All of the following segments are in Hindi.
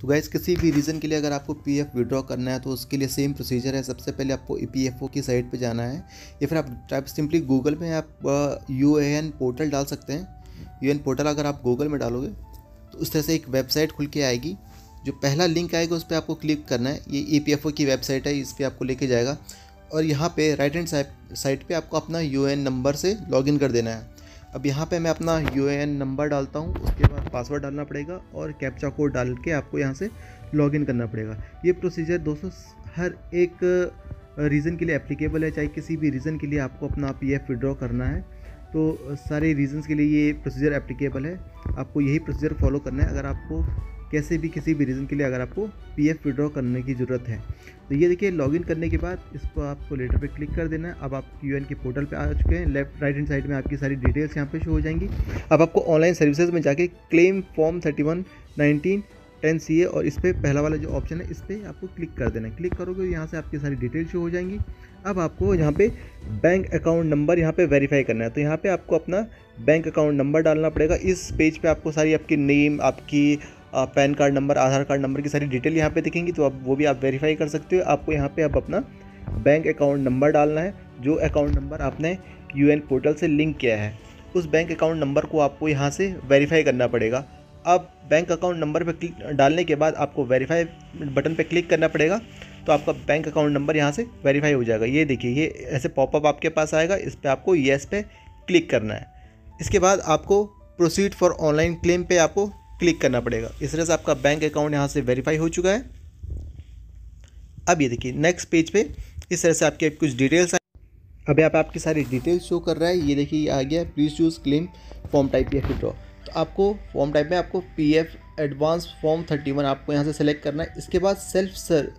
तो गाइस किसी भी रीज़न के लिए अगर आपको पीएफ विड्रॉ करना है तो उसके लिए सेम प्रोसीजर है। सबसे पहले आपको ईपीएफओ की साइट पे जाना है या फिर आप टाइप सिंपली गूगल में आप यूएएन पोर्टल डाल सकते हैं। यूएएन पोर्टल अगर आप गूगल में डालोगे तो उस तरह से एक वेबसाइट खुल के आएगी। जो पहला लिंक आएगा उस पर आपको क्लिक करना है। ये ईपीएफओ की वेबसाइट है, इस पर आपको लेके जाएगा और यहाँ पे राइट हैंड साइड पे आपको अपना यूएएन नंबर से लॉगिन कर देना है। अब यहाँ पे मैं अपना यूएएन नंबर डालता हूँ, उसके बाद पासवर्ड डालना पड़ेगा और कैप्चा कोड डाल के आपको यहाँ से लॉगिन करना पड़ेगा। ये प्रोसीजर दोस्तों हर एक रीज़न के लिए एप्लीकेबल है। चाहे किसी भी रीज़न के लिए आपको अपना पीएफ विड्रॉ करना है तो सारे रीजंस के लिए ये प्रोसीजर एप्लीकेबल है। आपको यही प्रोसीजर फॉलो करना है अगर आपको कैसे भी किसी भी रीज़न के लिए अगर आपको पीएफ विड्रॉ करने की ज़रूरत है। तो ये देखिए लॉगिन करने के बाद इसको आपको लेटर पे क्लिक कर देना है। अब आप यूएएन के पोर्टल पे आ चुके हैं। लेफ्ट राइट हैंड साइड में आपकी सारी डिटेल्स यहाँ पे शो हो जाएंगी। अब आपको ऑनलाइन सर्विसेज में जाके क्लेम फॉर्म 311910 CA और इस पर पहला वाला जो ऑप्शन है इस पर आपको क्लिक कर देना है। क्लिक करोगे यहाँ से आपकी सारी डिटेल्स शो हो जाएंगी। अब आपको यहाँ पे बैंक अकाउंट नंबर यहाँ पे वेरीफाई करना है। तो यहाँ पे आपको अपना बैंक अकाउंट नंबर डालना पड़ेगा। इस पेज पे आपको सारी आपकी नेम, आपकी पैन कार्ड नंबर, आधार कार्ड नंबर की सारी डिटेल यहाँ पे दिखेंगी। तो अब वो भी आप वेरीफाई कर सकते हो। आपको यहाँ पे अब अपना बैंक अकाउंट नंबर डालना है। जो अकाउंट नंबर आपने यूएएन पोर्टल से लिंक किया है उस बैंक अकाउंट नंबर को आपको यहाँ से वेरीफाई करना पड़ेगा। अब बैंक अकाउंट नंबर पे डालने के बाद आपको वेरीफाई बटन पे क्लिक करना पड़ेगा। तो आपका बैंक अकाउंट नंबर यहाँ से वेरीफाई हो जाएगा। ये देखिए ये ऐसे पॉपअप आपके पास आएगा, इस पर आपको येस पे क्लिक करना है। इसके बाद आपको प्रोसीड फॉर ऑनलाइन क्लेम पे आपको क्लिक करना पड़ेगा। इस तरह से आपका बैंक अकाउंट यहाँ से वेरीफाई हो चुका है। अब ये देखिए नेक्स्ट पेज पे इस तरह से आपके कुछ डिटेल्स अब यहाँ पे आपकी सारी डिटेल्स शो कर रहा है। ये देखिए ये आ गया please choose claim form type PF withdraw. तो आपको फॉर्म टाइप में आपको पीएफ एडवांस फॉर्म 31 आपको यहाँ से सेलेक्ट करना है। इसके बाद सेल्फ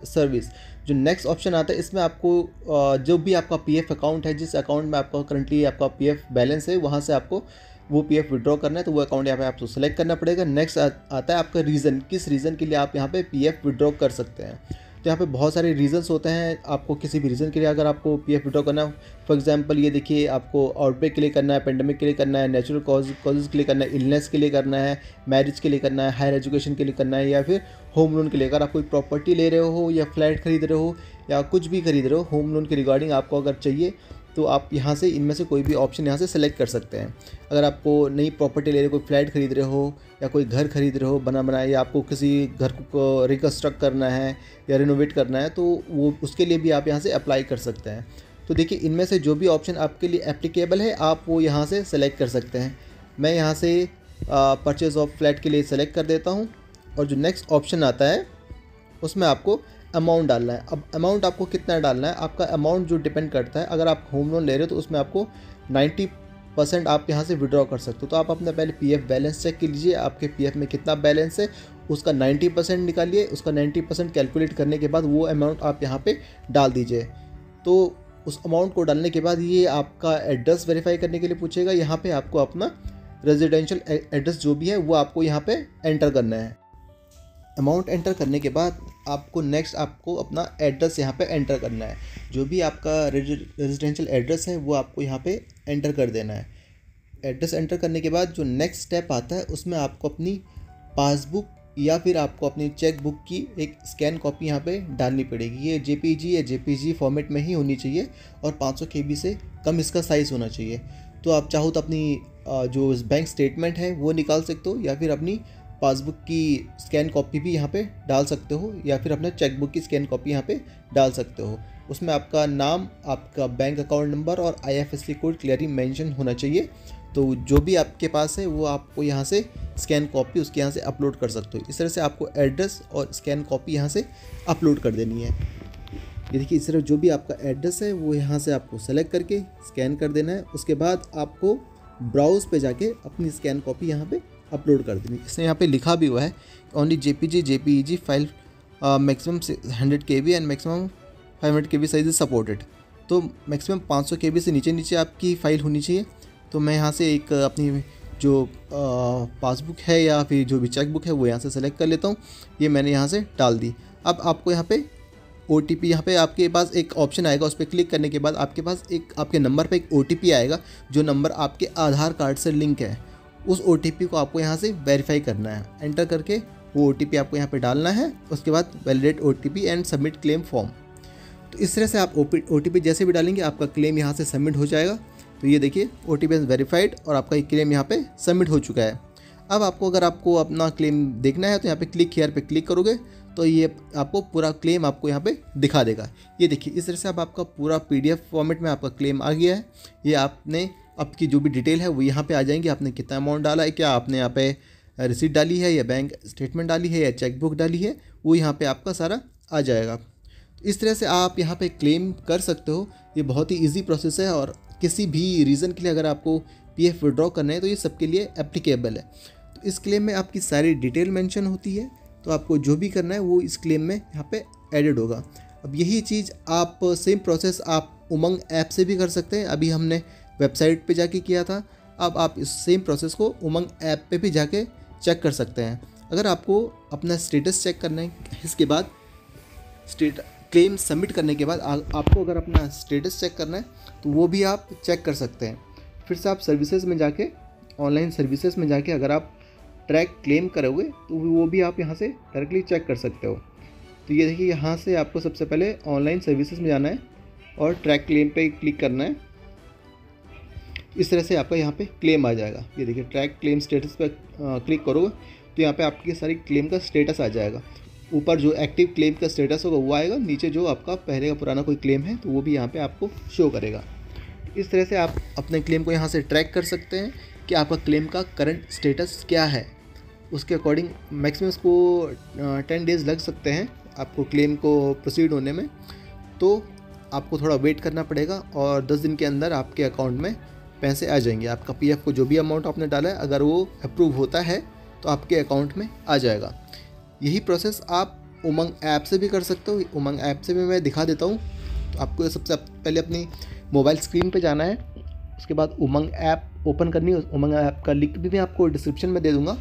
सर्विस जो नेक्स्ट ऑप्शन आता है इसमें आपको जो भी आपका पीएफ अकाउंट है, जिस अकाउंट में आपका करंटली आपका पीएफ बैलेंस है, वहाँ से आपको वो पीएफ विड्रॉ करना है। तो वो अकाउंट यहाँ पे आपको सेलेक्ट करना पड़ेगा। नेक्स्ट आता है आपका रीज़न, किस रीज़न के लिए आप यहाँ पे पीएफ विड्रॉ कर सकते हैं। तो यहाँ पे बहुत सारे रीजंस होते हैं। आपको किसी भी रीज़न के लिए अगर आपको पीएफ विड्रॉ करना है, फॉर एग्जांपल ये देखिए आपको आउटब्रेक के लिए करना है, पेंडेमिक के लिए करना है, नेचुरल कॉजेज़ के लिए करना है, इलनेस के लिए करना है, मैरिज के लिए करना है, हायर एजुकेशन के लिए करना है, या फिर होम लोन के लिए। अगर आप कोई प्रॉपर्टी ले रहे हो या फ्लैट खरीद रहे हो या कुछ भी खरीद रहे हो, होम लोन के रिगार्डिंग आपको अगर चाहिए तो आप यहाँ से इनमें से कोई भी ऑप्शन यहाँ से सेलेक्ट कर सकते हैं। अगर आपको नई प्रॉपर्टी ले रहे हो, कोई फ्लैट खरीद रहे हो या कोई घर खरीद रहे हो बना बनाया, या आपको किसी घर को रिकन्स्ट्रक्ट करना है या रिनोवेट करना है, तो वो उसके लिए भी आप यहाँ से अप्लाई कर सकते हैं। तो देखिए इनमें से जो भी ऑप्शन आपके लिए एप्लीकेबल है आप वो यहाँ से सेलेक्ट कर सकते हैं। मैं यहाँ से परचेज ऑफ फ्लैट के लिए सेलेक्ट कर देता हूँ और जो नेक्स्ट ऑप्शन आता है उसमें आपको अमाउंट डालना है। अब अमाउंट आपको कितना डालना है, आपका अमाउंट जो डिपेंड करता है। अगर आप होम लोन ले रहे हो तो उसमें आपको 90% आप यहाँ से विड्रॉ कर सकते हो। तो आप अपना पहले पीएफ बैलेंस चेक कर लीजिए, आपके पीएफ में कितना बैलेंस है, उसका 90% निकालिए। उसका 90% कैलकुलेट करने के बाद वो अमाउंट आप यहाँ पे डाल दीजिए। तो उस अमाउंट को डालने के बाद ये आपका एड्रेस वेरीफाई करने के लिए पूछेगा। यहाँ पर आपको अपना रेजिडेंशियल एड्रेस जो भी है वो आपको यहाँ पर एंटर करना है। अमाउंट एंटर करने के बाद आपको नेक्स्ट आपको अपना एड्रेस यहाँ पे एंटर करना है। जो भी आपका रेजिडेंशियल एड्रेस है वो आपको यहाँ पे एंटर कर देना है। एड्रेस एंटर करने के बाद जो नेक्स्ट स्टेप आता है उसमें आपको अपनी पासबुक या फिर आपको अपनी चेक बुक की एक स्कैन कॉपी यहाँ पे डालनी पड़ेगी। ये जेपीजी या जेपीजी फॉर्मेट में ही होनी चाहिए और 500 KB से कम इसका साइज़ होना चाहिए। तो आप चाहो तो अपनी जो बैंक स्टेटमेंट है वो निकाल सकते हो या फिर अपनी पासबुक की स्कैन कॉपी भी यहाँ पे डाल सकते हो या फिर अपना चेकबुक की स्कैन कॉपी यहाँ पे डाल सकते हो। उसमें आपका नाम, आपका बैंक अकाउंट नंबर और IFSC कोड क्लियरली मेंशन होना चाहिए। तो जो भी आपके पास है वो आपको यहाँ से स्कैन कॉपी उसके यहाँ से अपलोड कर सकते हो। इस तरह से आपको एड्रेस और स्कैन कॉपी यहाँ से अपलोड कर देनी है। ये देखिए इस तरह जो भी आपका एड्रेस है वो यहाँ से आपको सेलेक्ट करके स्कैन कर देना है। उसके बाद आपको ब्राउज़ पे जाके अपनी स्कैन कॉपी यहाँ पे अपलोड कर देनी। इसमें यहाँ पे लिखा भी हुआ है only JPG file maximum 100 KB and maximum 500 KB size supported. तो मैक्सिमम 500 KB से नीचे आपकी फ़ाइल होनी चाहिए। तो मैं यहाँ से एक अपनी जो पासबुक है या फिर जो भी चेक बुक है वो यहाँ से सेलेक्ट कर लेता हूँ। ये मैंने यहाँ से डाल दी। अब आपको यहाँ पे OTP यहाँ पे आपके पास एक ऑप्शन आएगा, उस पर क्लिक करने के बाद आपके पास एक आपके नंबर पे एक OTP आएगा जो नंबर आपके आधार कार्ड से लिंक है। उस OTP को आपको यहाँ से वेरीफाई करना है। एंटर करके वो OTP आपको यहाँ पे डालना है। उसके बाद validate OTP and submit claim form. तो इस तरह से आप OTP जैसे भी डालेंगे आपका क्लेम यहाँ से सबमिट हो जाएगा। तो ये देखिए OTP इज़ वेरीफाइड और आपका क्लेम यहाँ पे सबमिट हो चुका है। अब आपको अगर आपको अपना क्लेम देखना है तो यहाँ पे क्लिक हियर पे क्लिक करोगे तो ये आपको पूरा क्लेम आपको यहाँ पे दिखा देगा। ये देखिए इस तरह से अब आपका पूरा PDF फॉर्मेट में आपका क्लेम आ गया है। ये आपने आपकी जो भी डिटेल है वो यहाँ पे आ जाएंगी। आपने कितना अमाउंट डाला है, क्या आपने यहाँ पे रिसीट डाली है या बैंक स्टेटमेंट डाली है या चेकबुक डाली है, वो यहाँ पे आपका सारा आ जाएगा। इस तरह से आप यहाँ पे क्लेम कर सकते हो। ये बहुत ही ईजी प्रोसेस है और किसी भी रीज़न के लिए अगर आपको PF विड्रॉ करना है तो ये सबके लिए एप्लीकेबल है। तो इस क्लेम में आपकी सारी डिटेल मेंशन होती है, तो आपको जो भी करना है वो इस क्लेम में यहाँ पे एडेड होगा। अब यही चीज़ आप सेम प्रोसेस आप उमंग ऐप से भी कर सकते हैं। अभी हमने वेबसाइट पे जाके किया था, अब आप इस सेम प्रोसेस को उमंग ऐप पे भी जाके चेक कर सकते हैं। अगर आपको अपना स्टेटस चेक करना है, इसके बाद क्लेम सबमिट करने के बाद आपको अगर अपना स्टेटस चेक करना है तो वो भी आप चेक कर सकते हैं। फिर से आप सर्विसेज में जाके, ऑनलाइन सर्विसेज में जाके अगर आप ट्रैक क्लेम करोगे तो वो भी आप यहाँ से डायरेक्टली चेक कर सकते हो। तो ये देखिए यहाँ से आपको सबसे पहले ऑनलाइन सर्विसेज में जाना है और ट्रैक क्लेम पे क्लिक करना है। इस तरह से आपका यहाँ पे क्लेम आ जाएगा। ये देखिए ट्रैक क्लेम स्टेटस पे क्लिक करोगे तो यहाँ पे आपकी सारी क्लेम का स्टेटस आ जाएगा। ऊपर जो एक्टिव क्लेम का स्टेटस होगा वो आएगा, नीचे जो आपका पहले का पुराना कोई क्लेम है तो वो भी यहाँ पे आपको शो करेगा। इस तरह से आप अपने क्लेम को यहाँ से ट्रैक कर सकते हैं कि आपका क्लेम का करंट स्टेटस क्या है। उसके अकॉर्डिंग मैक्सिमम इसको 10 डेज़ लग सकते हैं आपको क्लेम को प्रोसीड होने में, तो आपको थोड़ा वेट करना पड़ेगा और 10 दिन के अंदर आपके अकाउंट में पैसे आ जाएंगे। आपका PF को जो भी अमाउंट आपने डाला है अगर वो अप्रूव होता है तो आपके अकाउंट में आ जाएगा। यही प्रोसेस आप उमंग ऐप से भी कर सकते हो। उमंग ऐप से भी मैं दिखा देता हूँ। तो आपको सबसे पहले अपनी मोबाइल स्क्रीन पे जाना है, उसके बाद उमंग ऐप ओपन करनी है। उमंग ऐप का लिंक भी मैं आपको डिस्क्रिप्शन में दे दूँगा।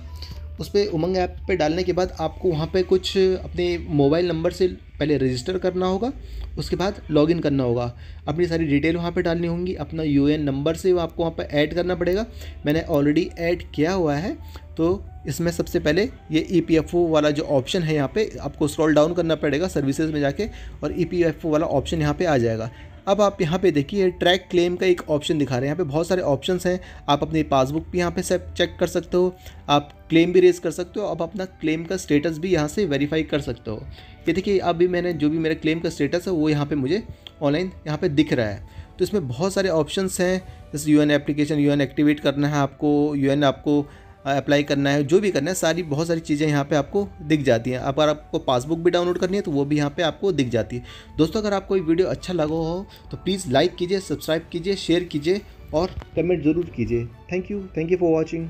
उस पर उमंग ऐप पे डालने के बाद आपको वहाँ पे कुछ अपने मोबाइल नंबर से पहले रजिस्टर करना होगा, उसके बाद लॉगिन करना होगा। अपनी सारी डिटेल वहाँ पे डालनी होंगी। अपना UN नंबर से आपको वहाँ पे ऐड करना पड़ेगा। मैंने ऑलरेडी ऐड किया हुआ है। तो इसमें सबसे पहले ये EPFO वाला जो ऑप्शन है यहाँ पे आपको स्क्रॉल डाउन करना पड़ेगा सर्विसेज में जाके और EPFO वाला ऑप्शन यहाँ पे आ जाएगा। अब आप यहाँ पे देखिए ट्रैक क्लेम का एक ऑप्शन दिखा रहे हैं। यहाँ पे बहुत सारे ऑप्शंस हैं। आप अपनी पासबुक भी यहाँ पे सब चेक कर सकते हो, आप क्लेम भी रेज कर सकते हो, आप अपना क्लेम का स्टेटस भी यहाँ से वेरीफाई कर सकते हो। ये देखिए अभी मैंने जो भी मेरा क्लेम का स्टेटस है वो यहाँ पे मुझे ऑनलाइन यहाँ पे दिख रहा है। तो इसमें बहुत सारे ऑप्शंस हैं, जैसे UN एप्लीकेशन, UN एक्टिवेट करना है आपको, UN आपको अप्लाई करना है, जो भी करना है सारी बहुत सारी चीज़ें यहाँ पे आपको दिख जाती हैं। अगर आपको पासबुक भी डाउनलोड करनी है तो वो भी यहाँ पे आपको दिख जाती है। दोस्तों अगर आपको ये वीडियो अच्छा लगा हो तो प्लीज़ लाइक कीजिए, सब्सक्राइब कीजिए, शेयर कीजिए और कमेंट ज़रूर कीजिए। Thank you for watching.